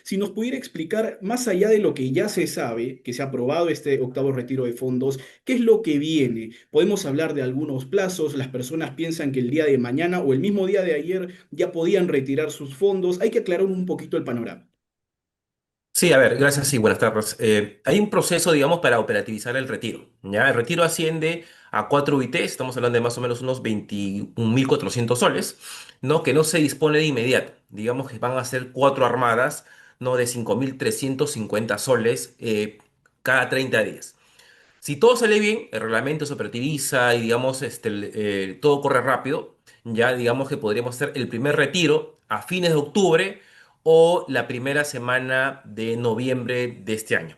si nos pudiera explicar, más allá de lo que ya se sabe, que se ha aprobado este octavo retiro de fondos, ¿qué es lo que viene? Podemos hablar de algunos plazos, las personas piensan que el día de mañana o el mismo día de ayer ya podían retirar sus fondos, hay que aclarar un poquito el panorama. Sí, a ver, gracias, sí, buenas tardes. Hay un proceso, digamos, para operativizar el retiro, ¿ya? El retiro asciende a 4 UITs, estamos hablando de más o menos unos 21.400 soles, ¿no? Que no se dispone de inmediato. Digamos que van a ser 4 armadas, ¿no? De 5.350 soles cada 30 días. Si todo sale bien, el reglamento se operativiza y digamos todo corre rápido, ya digamos que podríamos hacer el primer retiro a fines de octubre o la primera semana de noviembre de este año.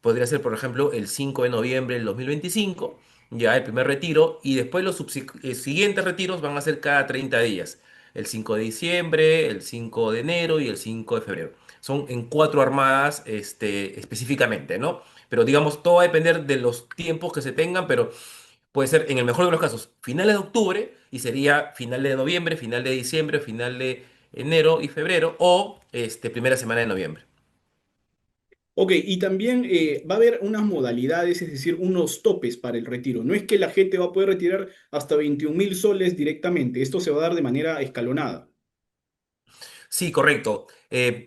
Podría ser, por ejemplo, el 5 de noviembre del 2025, ya el primer retiro, y después los siguientes retiros van a ser cada 30 días. El 5 de diciembre, el 5 de enero y el 5 de febrero. Son en 4 armadas específicamente, ¿no? Pero digamos, todo va a depender de los tiempos que se tengan, pero puede ser, en el mejor de los casos, finales de octubre y sería final de noviembre, final de diciembre, final de enero y febrero o primera semana de noviembre. Ok, y también va a haber unas modalidades, es decir, unos topes para el retiro. No es que la gente va a poder retirar hasta 21.000 soles directamente, esto se va a dar de manera escalonada. Sí, correcto.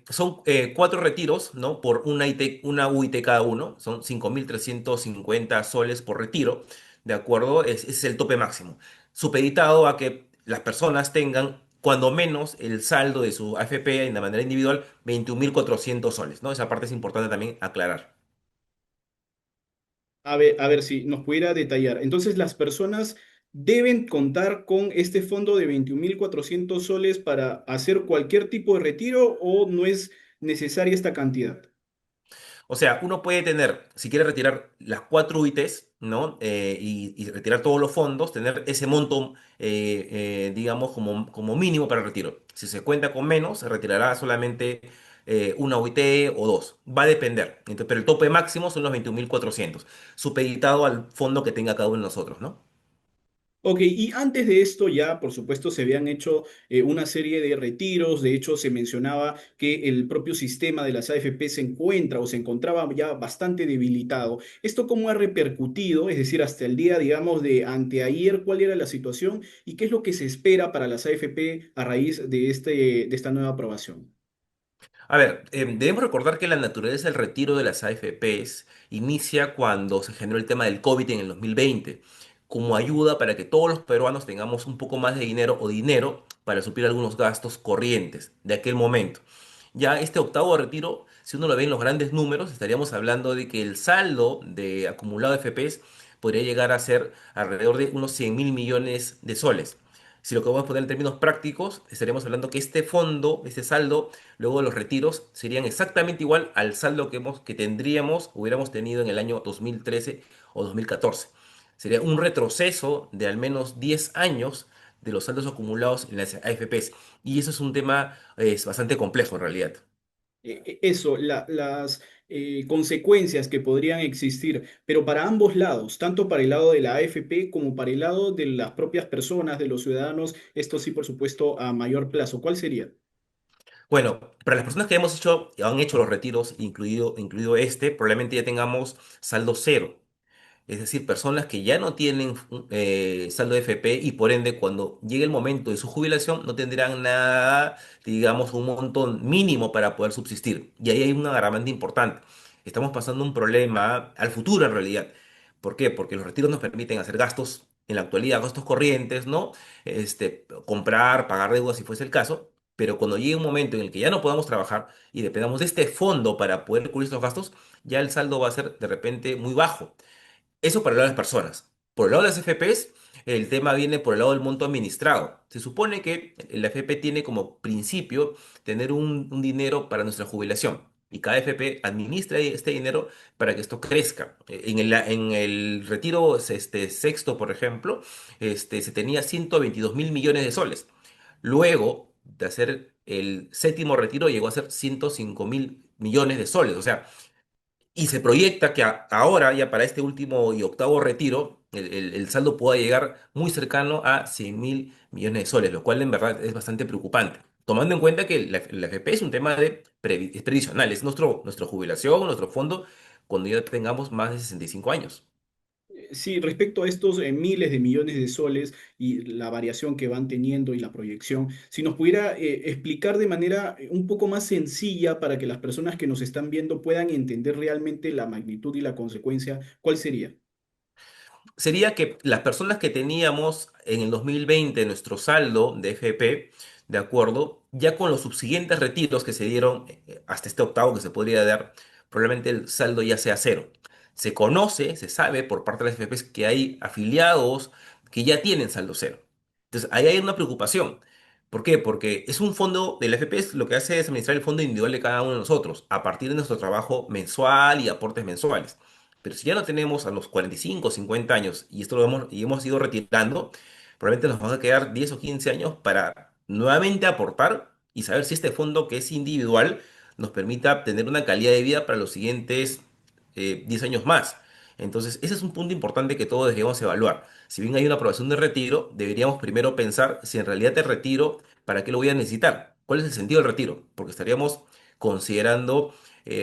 Son 4 retiros, ¿no? Por una UIT cada uno. Son 5.350 soles por retiro, ¿de acuerdo? Es el tope máximo. Supeditado a que las personas tengan, cuando menos, el saldo de su AFP en la manera individual, 21.400 soles, ¿no? Esa parte es importante también aclarar. A ver si nos pudiera detallar. Entonces, las personas deben contar con este fondo de 21.400 soles para hacer cualquier tipo de retiro o no es necesaria esta cantidad. O sea, uno puede tener, si quiere retirar las 4 UITs, ¿no? Y retirar todos los fondos, tener ese monto, digamos, como mínimo para el retiro. Si se cuenta con menos, se retirará solamente una UIT o dos. Va a depender. Pero el tope máximo son los 21.400, supeditado al fondo que tenga cada uno de nosotros, ¿no? Ok, y antes de esto ya, por supuesto, se habían hecho una serie de retiros. De hecho, se mencionaba que el propio sistema de las AFP se encuentra o se encontraba ya bastante debilitado. ¿Esto cómo ha repercutido? Es decir, hasta el día, digamos, de anteayer, ¿cuál era la situación y qué es lo que se espera para las AFP a raíz de de esta nueva aprobación? A ver, debemos recordar que la naturaleza del retiro de las AFPs inicia cuando se generó el tema del COVID en el 2020, como ayuda para que todos los peruanos tengamos un poco más de dinero o dinero para suplir algunos gastos corrientes de aquel momento. Ya este octavo retiro, si uno lo ve en los grandes números, estaríamos hablando de que el saldo de acumulado de FPs podría llegar a ser alrededor de unos 100.000 millones de soles. Si lo que vamos a poner en términos prácticos, estaríamos hablando que este fondo, este saldo, luego de los retiros, serían exactamente igual al saldo que tendríamos, hubiéramos tenido en el año 2013 o 2014. Sería un retroceso de al menos 10 años de los saldos acumulados en las AFPs. Y eso es un tema bastante complejo en realidad. Eso, las consecuencias que podrían existir, pero para ambos lados, tanto para el lado de la AFP como para el lado de las propias personas, de los ciudadanos, esto sí, por supuesto, a mayor plazo. ¿Cuál sería? Bueno, para las personas que han hecho los retiros, incluido este, probablemente ya tengamos saldo cero. Es decir, personas que ya no tienen saldo de FP y por ende cuando llegue el momento de su jubilación no tendrán nada, digamos, un montón mínimo para poder subsistir. Y ahí hay un agravante importante. Estamos pasando un problema al futuro en realidad. ¿Por qué? Porque los retiros nos permiten hacer gastos en la actualidad, gastos corrientes, ¿no? Comprar, pagar deudas si fuese el caso. Pero cuando llegue un momento en el que ya no podamos trabajar y dependamos de este fondo para poder cubrir estos gastos, ya el saldo va a ser de repente muy bajo. Eso para el lado de las personas. Por el lado de las FPs, el tema viene por el lado del monto administrado. Se supone que la FP tiene como principio tener un dinero para nuestra jubilación. Y cada FP administra este dinero para que esto crezca. En el retiro sexto, por ejemplo, se tenía 122.000 millones de soles. Luego de hacer el séptimo retiro, llegó a ser 105.000 millones de soles. O sea, y se proyecta que ahora, ya para este último y octavo retiro, el saldo pueda llegar muy cercano a 100.000 millones de soles, lo cual en verdad es bastante preocupante. tomando en cuenta que la AFP es un tema es previsional, es nuestra jubilación, nuestro fondo, cuando ya tengamos más de 65 años. Sí, respecto a estos miles de millones de soles y la variación que van teniendo y la proyección, si nos pudiera explicar de manera un poco más sencilla para que las personas que nos están viendo puedan entender realmente la magnitud y la consecuencia, ¿cuál sería? Sería que las personas que teníamos en el 2020 nuestro saldo de FP, de acuerdo, ya con los subsiguientes retiros que se dieron hasta este octavo que se podría dar, probablemente el saldo ya sea cero. Se conoce, se sabe por parte de las FPs que hay afiliados que ya tienen saldo cero. Entonces, ahí hay una preocupación. ¿Por qué? Porque es un fondo, el FP lo que hace es administrar el fondo individual de cada uno de nosotros, a partir de nuestro trabajo mensual y aportes mensuales. Pero si ya lo tenemos a los 45 o 50 años y esto y hemos ido retirando, probablemente nos vamos a quedar 10 o 15 años para nuevamente aportar y saber si este fondo que es individual nos permita tener una calidad de vida para los siguientes 10 años más. Entonces, ese es un punto importante que todos deberíamos evaluar. Si bien hay una aprobación de retiro, deberíamos primero pensar si en realidad te retiro, ¿para qué lo voy a necesitar? ¿Cuál es el sentido del retiro? Porque estaríamos considerando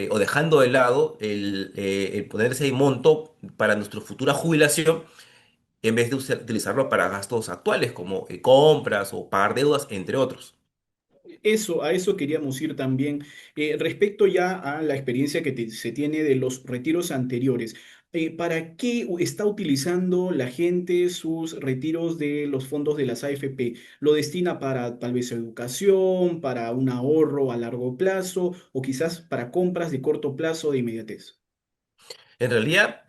o dejando de lado el poner ese monto para nuestra futura jubilación en vez de utilizarlo para gastos actuales como compras o pagar deudas, entre otros. Eso, a eso queríamos ir también. Respecto ya a la experiencia que se tiene de los retiros anteriores, ¿para qué está utilizando la gente sus retiros de los fondos de las AFP? ¿Lo destina para tal vez educación, para un ahorro a largo plazo o quizás para compras de corto plazo de inmediatez? En realidad,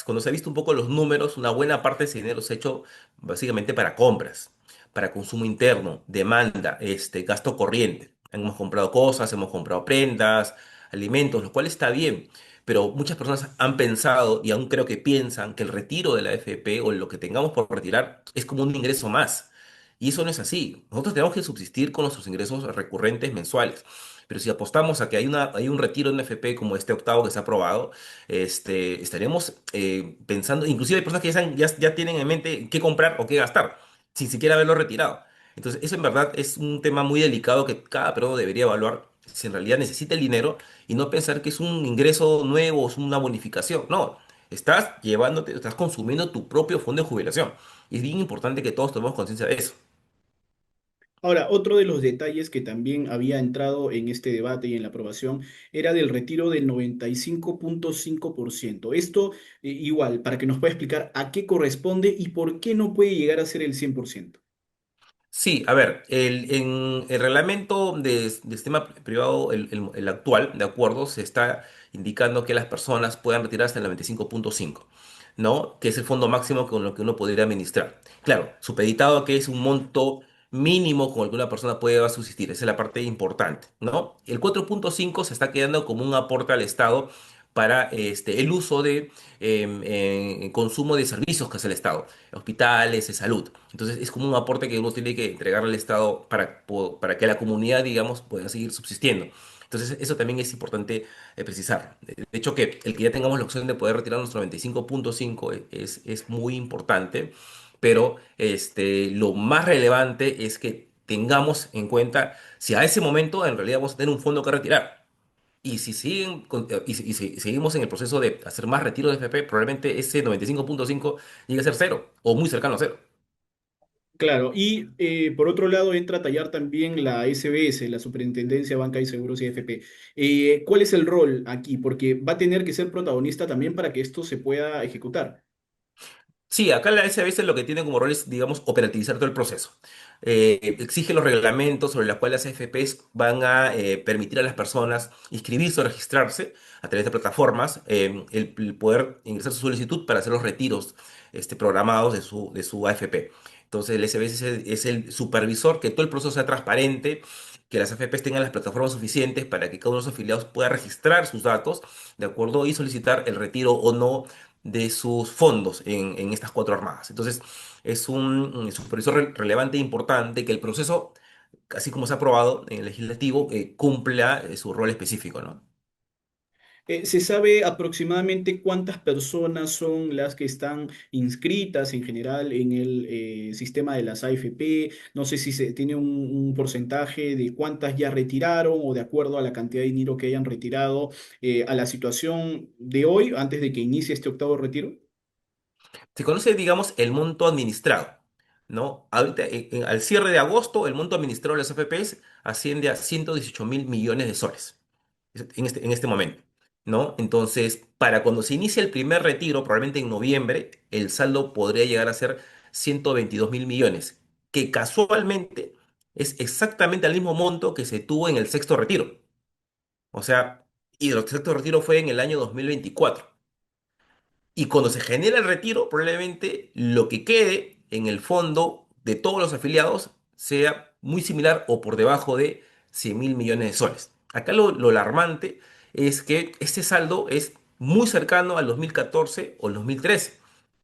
cuando se ha visto un poco los números, una buena parte de ese dinero se ha hecho básicamente para compras, para consumo interno, demanda, gasto corriente. Hemos comprado cosas, hemos comprado prendas, alimentos, lo cual está bien, pero muchas personas han pensado y aún creo que piensan que el retiro de la AFP o lo que tengamos por retirar es como un ingreso más. Y eso no es así. Nosotros tenemos que subsistir con nuestros ingresos recurrentes mensuales. Pero si apostamos a que hay un retiro en AFP como este octavo que se ha aprobado, estaríamos pensando, inclusive hay personas que ya tienen en mente qué comprar o qué gastar, sin siquiera haberlo retirado. Entonces, eso en verdad es un tema muy delicado que cada peruano debería evaluar si en realidad necesita el dinero y no pensar que es un ingreso nuevo, es una bonificación. No, estás consumiendo tu propio fondo de jubilación. Y es bien importante que todos tomemos conciencia de eso. Ahora, otro de los detalles que también había entrado en este debate y en la aprobación era del retiro del 95,5%. Esto, igual, para que nos pueda explicar a qué corresponde y por qué no puede llegar a ser el 100%. Sí, a ver, en el reglamento de sistema privado, el actual, de acuerdo, se está indicando que las personas puedan retirar hasta el 95,5, ¿no? Que es el fondo máximo con lo que uno podría administrar. Claro, supeditado a que es un monto mínimo con el que una persona puede subsistir, esa es la parte importante, ¿no? El 4,5 se está quedando como un aporte al Estado para el uso de consumo de servicios que hace el Estado, hospitales, de salud. Entonces es como un aporte que uno tiene que entregarle al Estado para que la comunidad, digamos, pueda seguir subsistiendo. Entonces eso también es importante precisar. De hecho, que el que ya tengamos la opción de poder retirar nuestro 95,5 es muy importante, pero lo más relevante es que tengamos en cuenta si a ese momento en realidad vamos a tener un fondo que retirar. Y si si seguimos en el proceso de hacer más retiro de FP, probablemente ese 95,5 llegue a ser cero o muy cercano a cero. Claro, y por otro lado entra a tallar también la SBS, la Superintendencia de Banca y Seguros y AFP. ¿Cuál es el rol aquí? Porque va a tener que ser protagonista también para que esto se pueda ejecutar. Sí, acá la SBS lo que tiene como rol es, digamos, operativizar todo el proceso. Exige los reglamentos sobre los cuales las AFPs van a permitir a las personas inscribirse o registrarse a través de plataformas, el poder ingresar su solicitud para hacer los retiros programados de su AFP. Entonces, el SBS es el supervisor, que todo el proceso sea transparente, que las AFPs tengan las plataformas suficientes para que cada uno de los afiliados pueda registrar sus datos, ¿de acuerdo? Y solicitar el retiro o no de sus fondos en estas cuatro armadas. Entonces, es un supervisor relevante e importante que el proceso, así como se ha aprobado en el legislativo, cumpla su rol específico, ¿no? ¿Se sabe aproximadamente cuántas personas son las que están inscritas en general en el sistema de las AFP? No sé si se tiene un porcentaje de cuántas ya retiraron o de acuerdo a la cantidad de dinero que hayan retirado a la situación de hoy, antes de que inicie este octavo retiro. Se conoce, digamos, el monto administrado, ¿no? Ahorita, al cierre de agosto, el monto administrado de las AFPs asciende a 118.000 millones de soles en este momento, ¿no? Entonces, para cuando se inicie el primer retiro, probablemente en noviembre, el saldo podría llegar a ser 122.000 millones, que casualmente es exactamente el mismo monto que se tuvo en el sexto retiro. O sea, y el sexto retiro fue en el año 2024. Y cuando se genera el retiro, probablemente lo que quede en el fondo de todos los afiliados sea muy similar o por debajo de 100.000 millones de soles. Acá lo alarmante es que este saldo es muy cercano al 2014 o el 2013.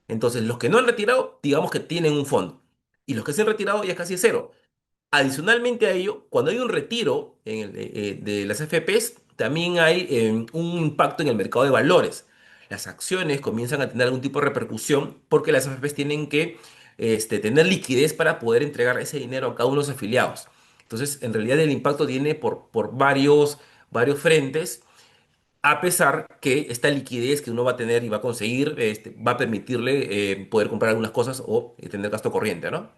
Entonces, los que no han retirado, digamos que tienen un fondo. Y los que se han retirado ya casi es cero. Adicionalmente a ello, cuando hay un retiro de las AFPs, también hay un impacto en el mercado de valores. Las acciones comienzan a tener algún tipo de repercusión porque las AFPs tienen que tener liquidez para poder entregar ese dinero a cada uno de los afiliados. Entonces, en realidad el impacto viene por varios frentes, a pesar que esta liquidez que uno va a tener y va a conseguir va a permitirle poder comprar algunas cosas o tener gasto corriente, ¿no?